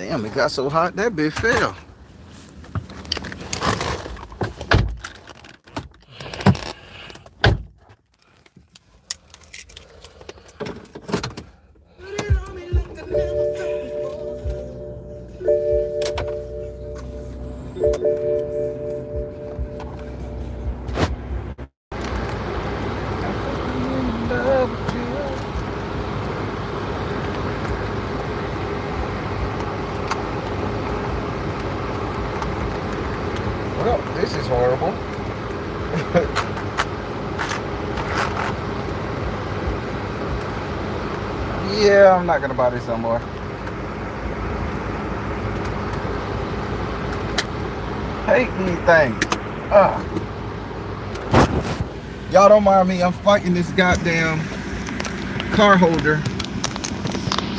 Damn, it got so hot that bitch fell. Well, this is horrible. Yeah, I'm not gonna buy this no more. Hate these things. Y'all don't mind me. I'm fighting this goddamn car holder.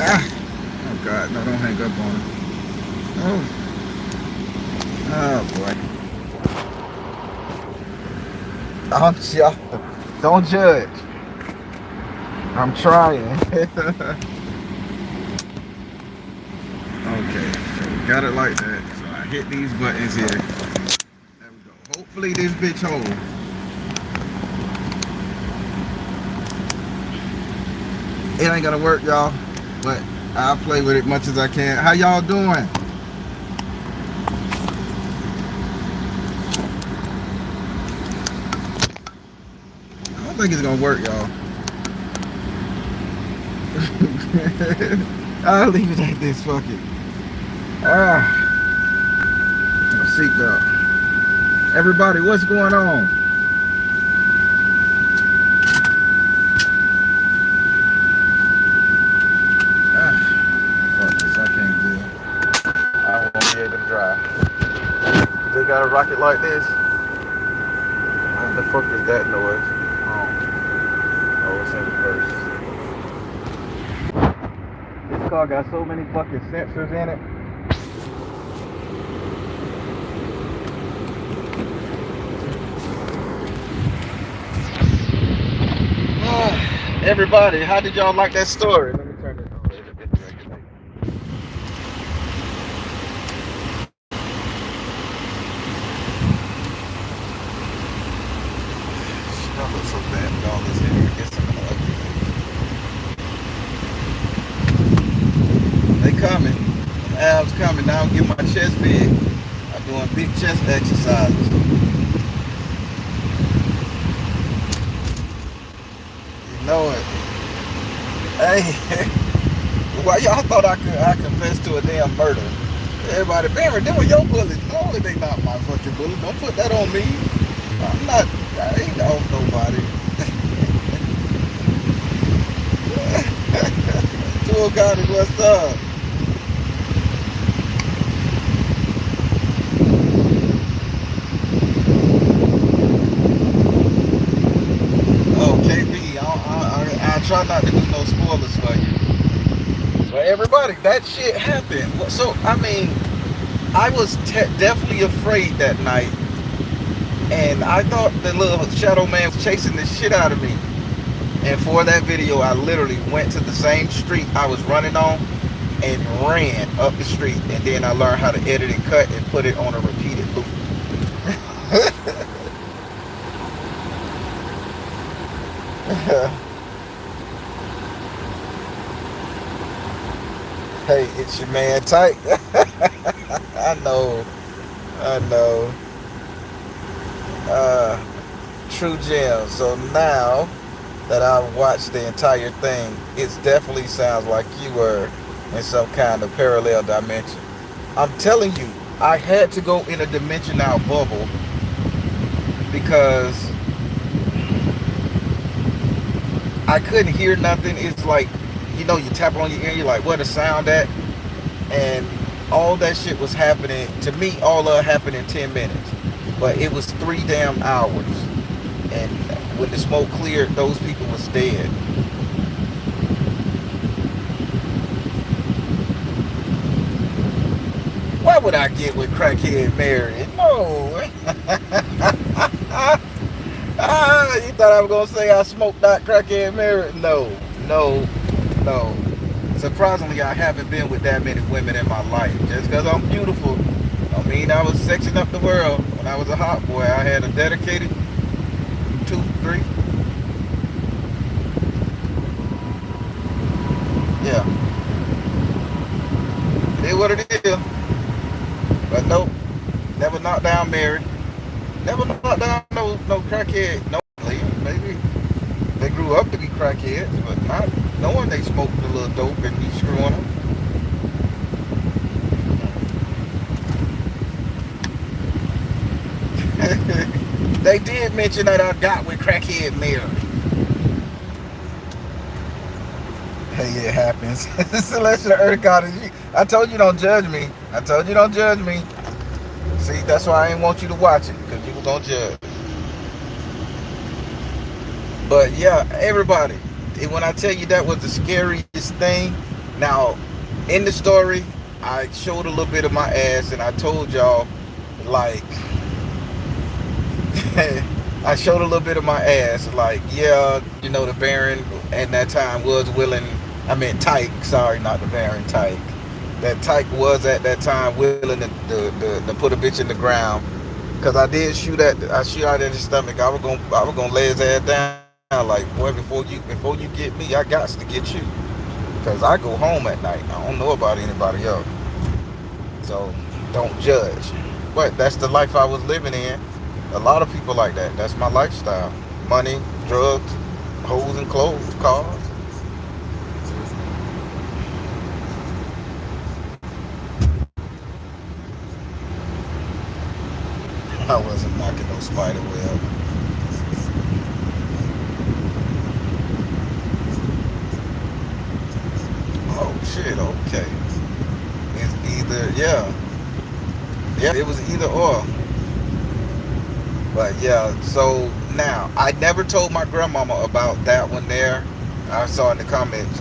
Oh God, no! Don't hang up on him. Oh boy. Y'all don't judge. I'm trying. Okay, so we got it like that. So I hit these buttons here. There we go. Hopefully this bitch holds. It ain't gonna work, y'all, but I'll play with it much as I can. How y'all doing? I don't think it's gonna work, y'all. I'll leave it like this. Fuck it. Seatbelt. Everybody, what's going on? Fuck this. I can't do it. I won't be able to drive. They got a rocket like this. What the fuck is that noise? Oh, it's in reverse. This car got so many fucking sensors in it. Everybody, how did y'all like that story? Let me turn it on. I look so bad with all this hair. I guess I'm gonna ugly. They coming. Abs coming. Now I'm getting my chest big. I'm doing big chest exercises. You know it. Hey, why y'all thought I confessed to a damn murder? Everybody, Barry, them were your bullets. No, they not my fucking bullets. Don't put that on me. I'm not. I ain't off nobody. Tour guide is what's up. Oh, KB, I try not to do no spoilers for you. But everybody, that shit happened. So, I mean, I was definitely afraid that night. And I thought the little shadow man was chasing the shit out of me. And for that video, I literally went to the same street I was running on and ran up the street. And then I learned how to edit and cut and put it on a repeated loop. Hey, it's your man Tyke. I know. True gem. So now that I've watched the entire thing, it definitely sounds like you were in some kind of parallel dimension. I'm telling you, I had to go in a dimensional bubble because I couldn't hear nothing. It's like, you know, you tap on your ear, you're like, where the sound at? And all that shit was happening. To me, all of it happened in 10 minutes. But it was 3 damn hours. And when the smoke cleared, those people was dead. Why would I get with crackhead Mary? No. You thought I was going to say I smoked that crackhead Mary? No. surprisingly, I haven't been with that many women in my life. Just because I'm beautiful, I mean, I was sexing up the world when I was a hot boy. I had a dedicated two, three. Yeah, it is what it is. But nope, never knocked down Mary. Never knocked down no crackhead. No, maybe they grew up to be crackheads, but not knowing they smoked a little dope and be screwing them. They did mention that I got with crackhead Mary. Hey, it happens. Celestial Earth God is you. I told you don't judge me. I told you don't judge me. See, that's why I didn't want you to watch it, because you were gonna judge. But yeah, everybody, when I tell you that was the scariest thing, now in the story, I showed a little bit of my ass and I told y'all, like, I showed a little bit of my ass, like, yeah, the Baron at that time was willing, I meant Tyke, sorry, not the Baron, Tyke. That Tyke was at that time willing to put a bitch in the ground. Cause I shoot out in his stomach. I was gonna lay his ass down. Like, boy, before you get me, I got to get you. Cause I go home at night. I don't know about anybody else. So don't judge. But that's the life I was living in. A lot of people like that. That's my lifestyle. Money, drugs, hoes and clothes, cars. I wasn't knocking no spider web. Oh shit, okay. It's either, yeah. Yeah, it was either or. But yeah, so now I never told my grandmama about that one there. I saw in the comments.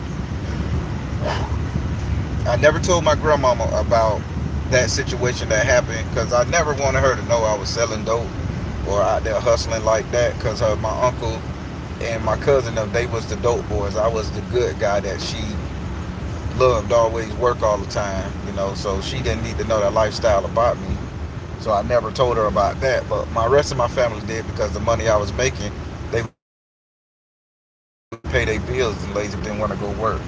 I never told my grandmama about that situation that happened because I never wanted her to know I was selling dope or out there hustling like that. Because my uncle and my cousin, they was the dope boys. I was the good guy that she loved, always work all the time, so she didn't need to know that lifestyle about me. So I never told her about that. But my rest of my family did because the money I was making, they would pay their bills and lazy didn't want to go work.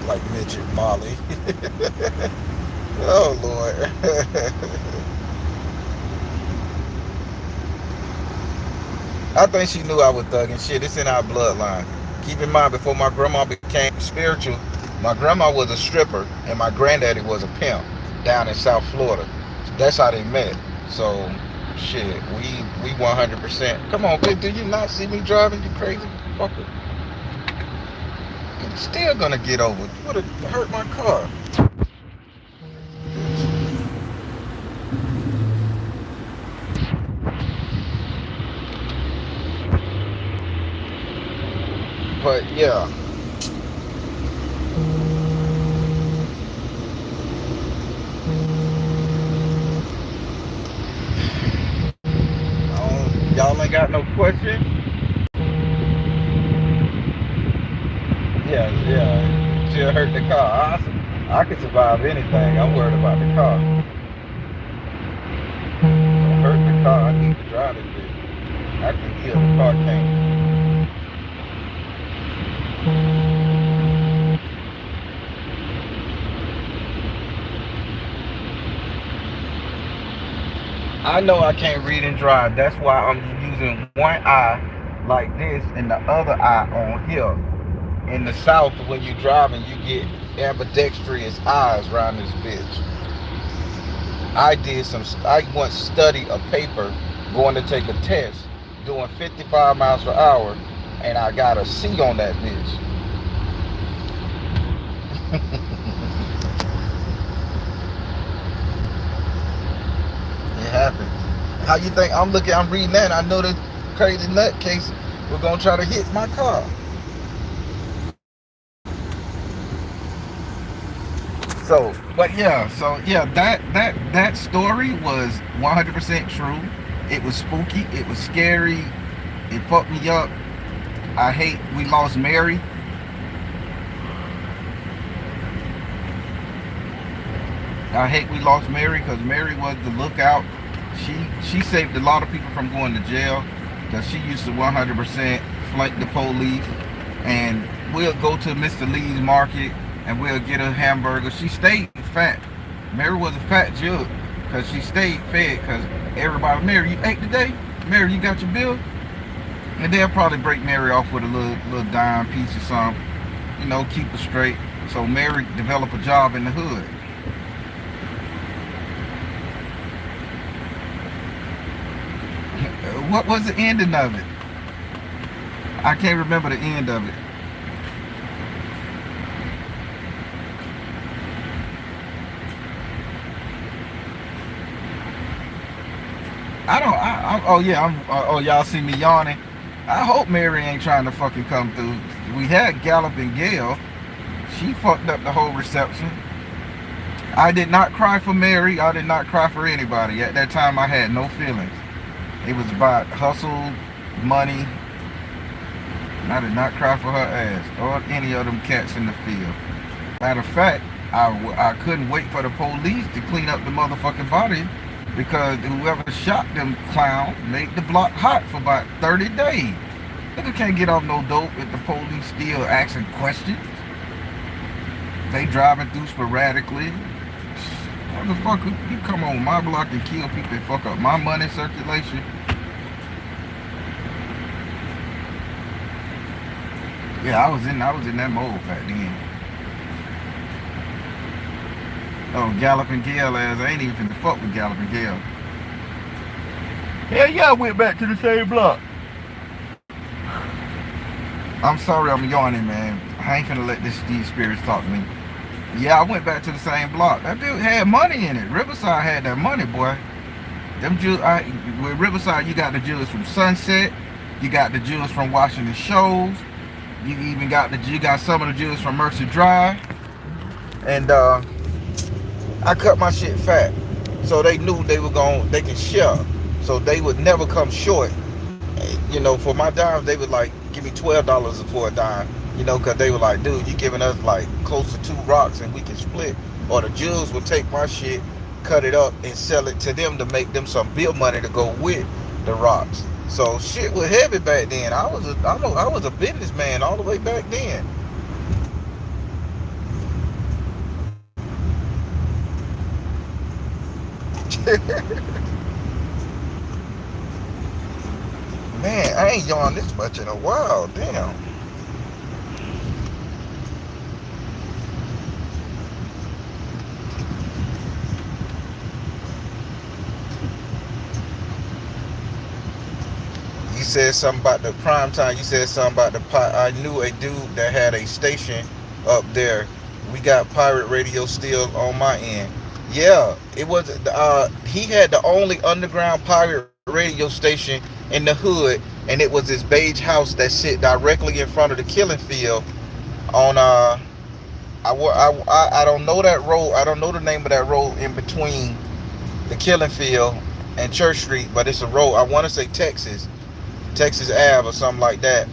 Like midget Molly. Oh Lord. I think she knew I was thugging shit. It's in our bloodline. Keep in mind, before my grandma became spiritual, my grandma was a stripper and my granddaddy was a pimp down in South Florida. That's how they met. So, shit, we 100%. Come on, bitch, do you not see me driving? You crazy fucker. I'm still gonna get over. You would have hurt my car. But yeah. Y'all ain't got no question? Yeah, yeah. She'll hurt the car. I can survive anything. I'm worried about the car. Don't hurt the car. I need to drive this bitch. I can hear the car can't. I know I can't read and drive. That's why I'm using one eye like this and the other eye on here. In the South, when you're driving, you get ambidextrous eyes around this bitch. I once studied a paper going to take a test doing 55 miles per hour and I got a C on that bitch. It happened. How you think I'm reading that and I know this crazy nutcase was gonna try to hit my car. That story was 100% true. It was spooky. It was scary. It fucked me up. I hate we lost Mary. I hate we lost Mary because Mary was the lookout. She saved a lot of people from going to jail because she used to 100% flank the police. And we'll go to Mr. Lee's market and we'll get a hamburger. She stayed fat. Mary was a fat jug because she stayed fed because everybody, Mary, you ate today? Mary, you got your bill? And they'll probably break Mary off with a little dime piece or something. You know, keep her straight. So Mary developed a job in the hood. What was the ending of it? I can't remember the end of it. Oh yeah, oh y'all see me yawning. I hope Mary ain't trying to fucking come through. We had Gallup and Gail. She fucked up the whole reception. I did not cry for Mary. I did not cry for anybody. At that time, I had no feelings. It was about hustle, money. And I did not cry for her ass or any of them cats in the field. Matter of fact, I couldn't wait for the police to clean up the motherfucking body because whoever shot them clown made the block hot for about 30 days. Nigga can't get off no dope if the police still asking questions. They driving through sporadically. Motherfucker, you come on my block and kill people and fuck up my money circulation. Yeah, I was in that mode back then. Oh, Gallup and Gale ass. I ain't even finna fuck with Gallup and Gale. Hell yeah, I went back to the same block. I'm sorry I'm yawning, man. I ain't finna let these spirits talk to me. Yeah, I went back to the same block. That dude had money in it. Riverside had that money, boy. Them Jews, with Riverside, you got the Jews from Sunset. You got the Jews from Washington Shoals. You even got some of the Jews from Mercer Drive. And I cut my shit fat, so they knew they can share, so they would never come short. You know, for my dimes, they would like give me $12 for a dime. You know, cause they were like, dude, you giving us like close to 2 rocks and we can split. Or the Jews would take my shit, cut it up, and sell it to them to make them some bill money to go with the rocks. So shit was heavy back then. I was a businessman all the way back then. Man, I ain't yawned this much in a while. Damn. You said something about the prime time. You said something about the pot. I knew a dude that had a station up there. We got pirate radio still on my end. Yeah, it was. He had the only underground pirate radio station in the hood, and it was this beige house that sit directly in front of the killing field. On I don't know that road. I don't know the name of that road in between the killing field and Church Street, but it's a road. I want to say Texas Ave or something like that.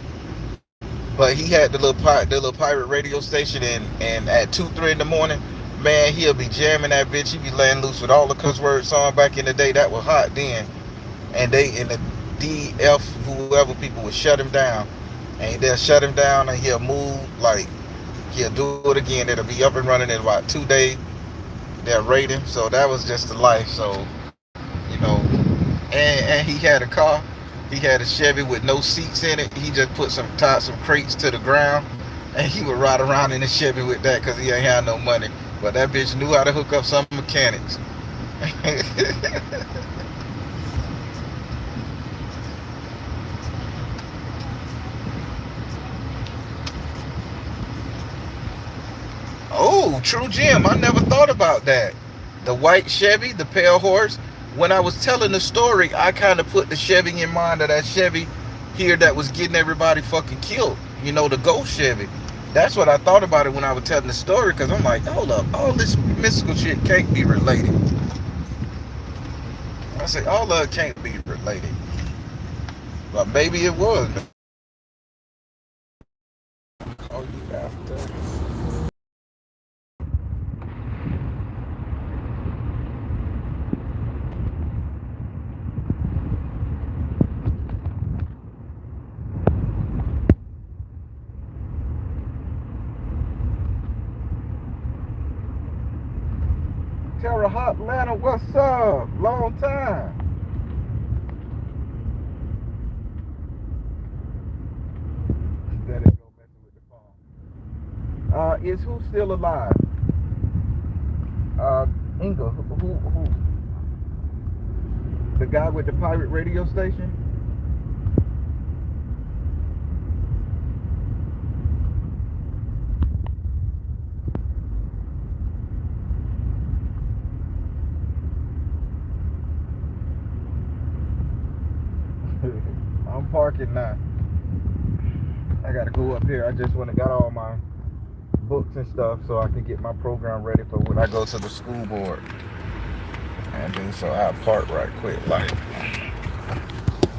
But he had the little pirate radio station, and at 2-3 in the morning, man, he'll be jamming that bitch. He be laying loose with all the cuss word song back in the day. That was hot then. And they in the DF whoever people would shut him down, and they'll shut him down, and he'll move like he'll do it again. It'll be up and running in about 2 days. They'll rate him. So that was just the life. So you know, and he had a car. He had a Chevy with no seats in it. He just tied some crates to the ground, and he would ride around in the Chevy with that because he ain't had no money. But that bitch knew how to hook up some mechanics. Oh, true Jim. I never thought about that. The white Chevy, the pale horse. When I was telling the story, I kind of put the Chevy in mind of that Chevy here that was getting everybody fucking killed. You know, the ghost Chevy. That's what I thought about it when I was telling the story, because I'm like, hold up, all this mystical shit can't be related. I say, all of it can't be related. But maybe it was. Atlanta, what's up? Long time. There they go messing with the phone. Is who still alive? Uh, Inga, who? The guy with the pirate radio station? I'm parking now. I gotta go up here. I just went and got all my books and stuff so I can get my program ready for when I go to the school board. And then so I'll park right quick, like,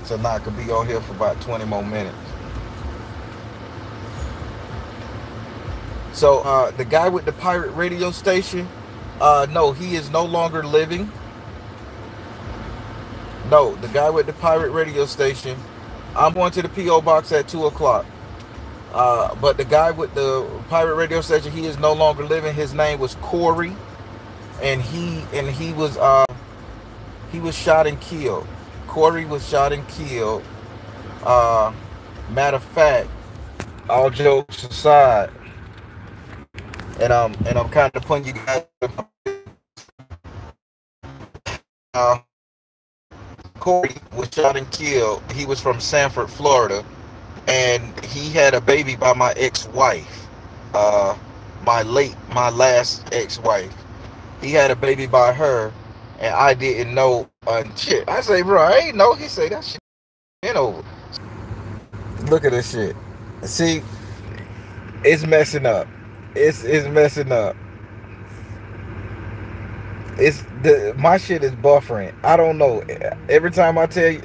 so now I could be on here for about 20 more minutes. So the guy with the pirate radio station, no, he is no longer living. No, the guy with the pirate radio station. I'm going to the PO box at 2 o'clock. But the guy with the pirate radio station, he is no longer living. His name was Corey, and he was shot and killed. Corey was shot and killed. Uh, Matter of fact, all jokes aside, and I'm kind of putting you guys. Uh, Corey was shot and killed. He was from Sanford, Florida, and he had a baby by my ex-wife, uh, my last ex-wife. He had a baby by her, and I didn't know. Shit, I say, bro, I ain't know. He say that shit ain't over. Look at this shit. See, it's messing up. It's messing up. It's my shit is buffering. I don't know. Every time I tell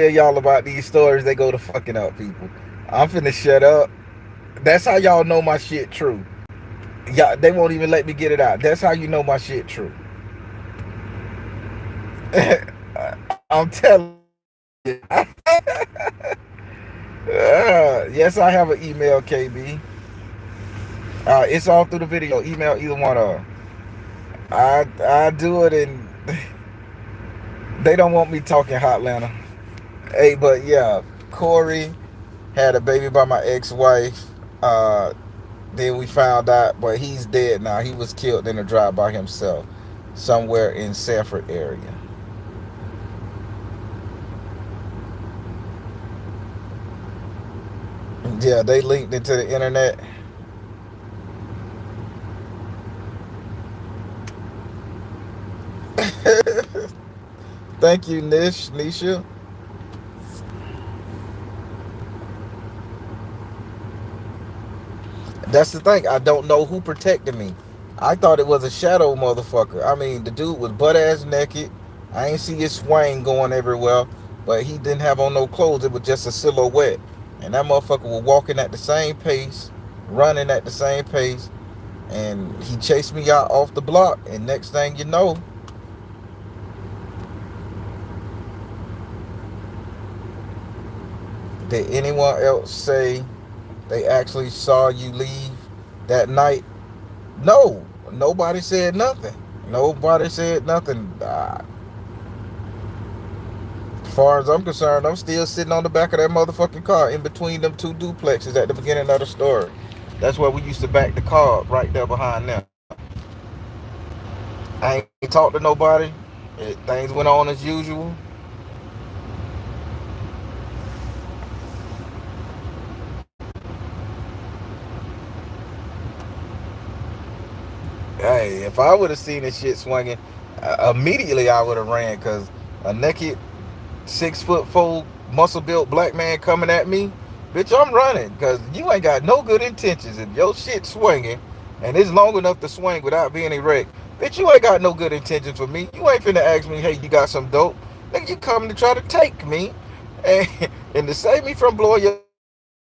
y'all about these stories, they go to fucking up, people. I'm finna shut up. That's how y'all know my shit true. Y'all, they won't even let me get it out. That's how you know my shit true. I'm telling you. Yes, I have an email, KB. It's all through the video. Email either one of them. I do it, and they don't want me talking Hotlanta. Hey, but yeah, Corey had a baby by my ex-wife. Then we found out, but he's dead now. He was killed in a drive by himself somewhere in Sanford area. Yeah, they linked into the internet. Thank you, Nisha. That's the thing. I don't know who protected me. I thought it was a shadow motherfucker. I mean, the dude was butt ass naked. I ain't see his swing going everywhere, but he didn't have on no clothes. It was just a silhouette. And that motherfucker was walking at the same pace, running at the same pace, and he chased me out off the block. And next thing you know, did anyone else say they actually saw you leave that night? No, nobody said nothing. Nobody said nothing. As far as I'm concerned, I'm still sitting on the back of that motherfucking car in between them two duplexes at the beginning of the story. That's where we used to back the car right there behind them. I ain't talked to nobody. Things went on as usual. Hey, if I would have seen this shit swinging, immediately I would have ran, because a naked 6'4" muscle built black man coming at me, bitch, I'm running, because you ain't got no good intentions. If your shit swinging and it's long enough to swing without being erect, bitch, you ain't got no good intentions for me. You ain't finna ask me, hey, you got some dope. Nigga, you coming to try to take me, and, and to save me from blowing your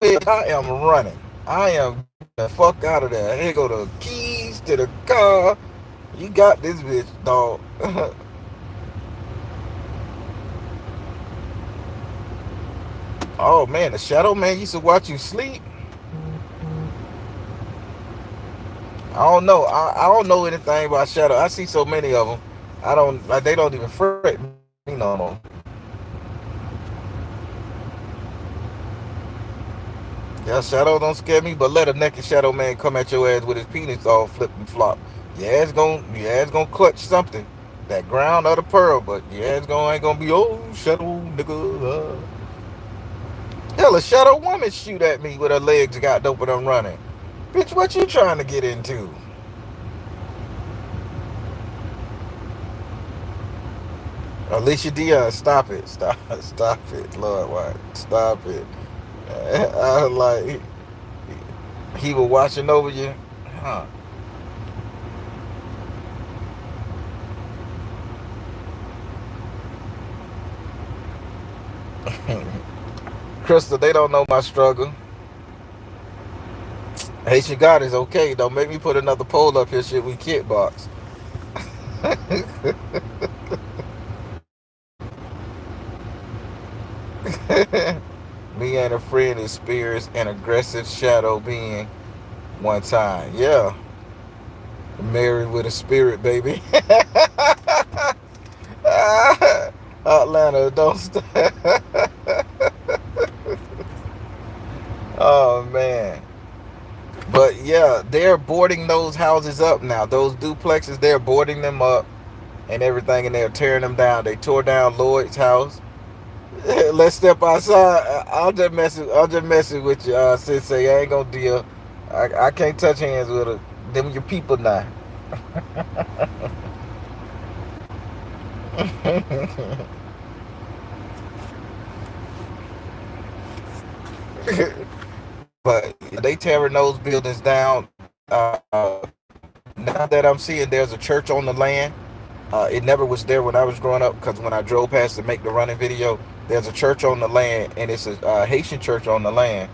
head, I am running. I am the fuck out of there. Here go the keys to the car. You got this bitch, dog. Oh man, the shadow man used to watch you sleep. I don't know. I don't know anything about Shadow. I see so many of them. I don't like. They don't even fret me no more. Yeah, Shadow don't scare me, but let a naked Shadow man come at your ass with his penis all flip and flop. Your ass gonna clutch something. That ground or the pearl, but your ass gonna ain't gonna be Shadow nigga. Hell, a Shadow woman shoot at me with her legs got open and running. Bitch, what you trying to get into? Alicia Dion, stop it. Stop it. Lord, why? Stop it. I was like, he was watching over you. Huh. Crystal, they don't know my struggle. Haitian God is okay. Don't make me put another poll up here. Shit, we kickbox. Me and a friend experienced an aggressive shadow being one time. Yeah, married with a spirit, baby. Atlanta, don't stop. Oh man. But yeah, they're boarding those houses up now. Those duplexes, they're boarding them up and everything, and they're tearing them down. They tore down Lloyd's house. Let's step outside. I'll just messing with you, Sensei. I ain't gonna deal. I can't touch hands with her. Them your people now. But they tearing those buildings down. Now that I'm seeing there's a church on the land. It never was there when I was growing up because when I drove past to make the running video, there's a church on the land and it's a Haitian church on the land.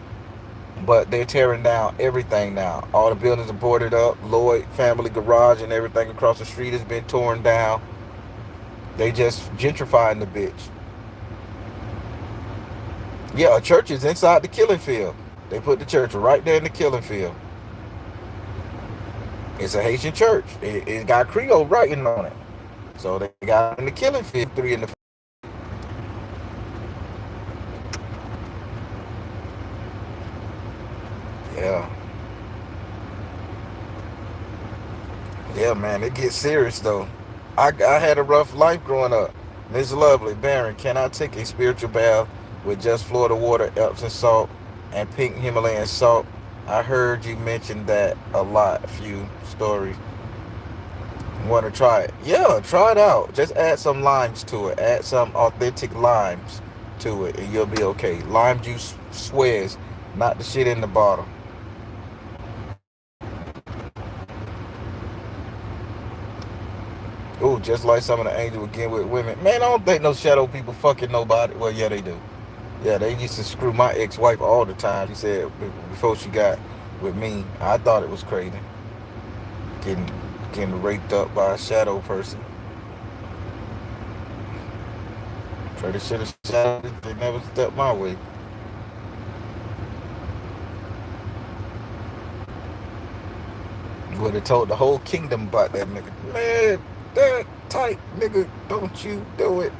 But they're tearing down everything now. All the buildings are boarded up. Lloyd Family Garage and everything across the street has been torn down. They just gentrifying the bitch. Yeah, a church is inside the killing field. They put the church right there in the killing field. It's a Haitian church. It got Creole writing on it. So they got in the killing field, three in the. Yeah, yeah, man, it gets serious though. I had a rough life growing up. Miss Lovely, Baron, can I take a spiritual bath with just Florida water, Epsom salt, and pink Himalayan salt? I heard you mention that a lot, a few stories. Want to try it? Yeah, try it out. Just add some limes to it. Add some authentic limes to it, and you'll be okay. Lime juice swears, not the shit in the bottle. Ooh, just like some of the angels again with women. Man, I don't think no shadow people fucking nobody. Well, yeah, they do. Yeah, they used to screw my ex-wife all the time. She said before she got with me, I thought it was crazy. Getting getting raped up by a shadow person. Try to shit a shadow. They never stepped my way. Would have told the whole kingdom about that nigga. Man, that tight nigga, don't you do it.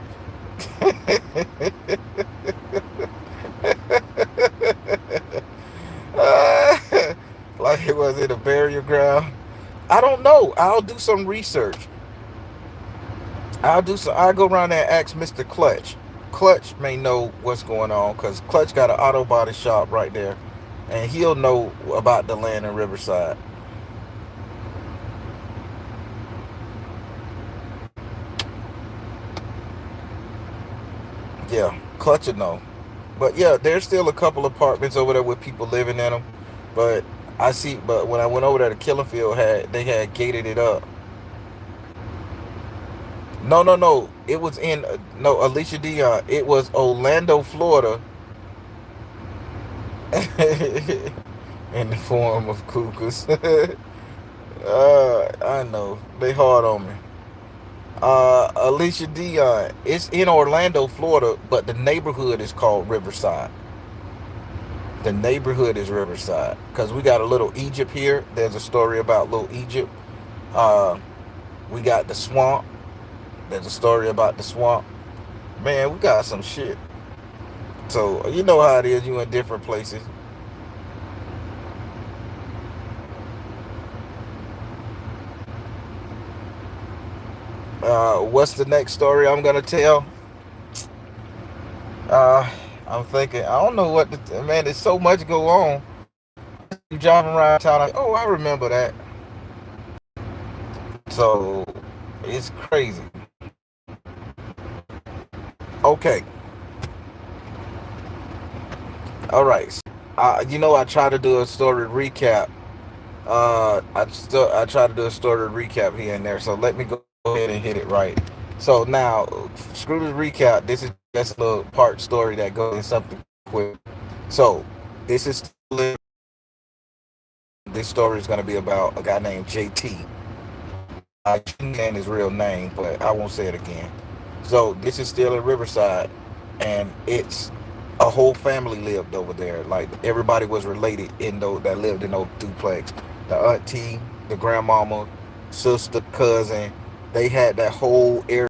Like it was in a burial ground. I don't know. I'll do some research. I'll go around there and ask Mr. Clutch. Clutch may know what's going on because Clutch got an auto body shop right there, and he'll know about the land in Riverside. Yeah, Clutch will know. But yeah, there's still a couple apartments over there with people living in them. But I see. But when I went over there, the Killing Field had gated it up. No, no, no. It was in no Alicia Dion. It was Orlando, Florida, in the form of cuckoos. I know they hard on me. Alicia Dion. It's in Orlando, Florida, but the neighborhood is called Riverside. The neighborhood is Riverside because we got a little Egypt here. There's a story about little Egypt. Uh, we got the swamp. There's a story about the swamp. Man, we got some shit. So you know how it is. You in different places. What's the next story I'm gonna tell? Uh, I'm thinking. I don't know what. Man, there's so much go on. You driving around town. Like, oh, I remember that. So it's crazy. Okay. All right. I try to do a story recap. I try to do a story recap here and there. So let me go ahead and hit it right. So now, screw the recap. This is just a little part story that goes in something quick. So this is this story is going to be about a guy named JT. I shouldn't his real name, but I won't say it again. So this is still in Riverside, and it's a whole family lived over there. Like everybody was related in those that lived in those duplex. The auntie, the grandmama, sister, cousin, they had that whole area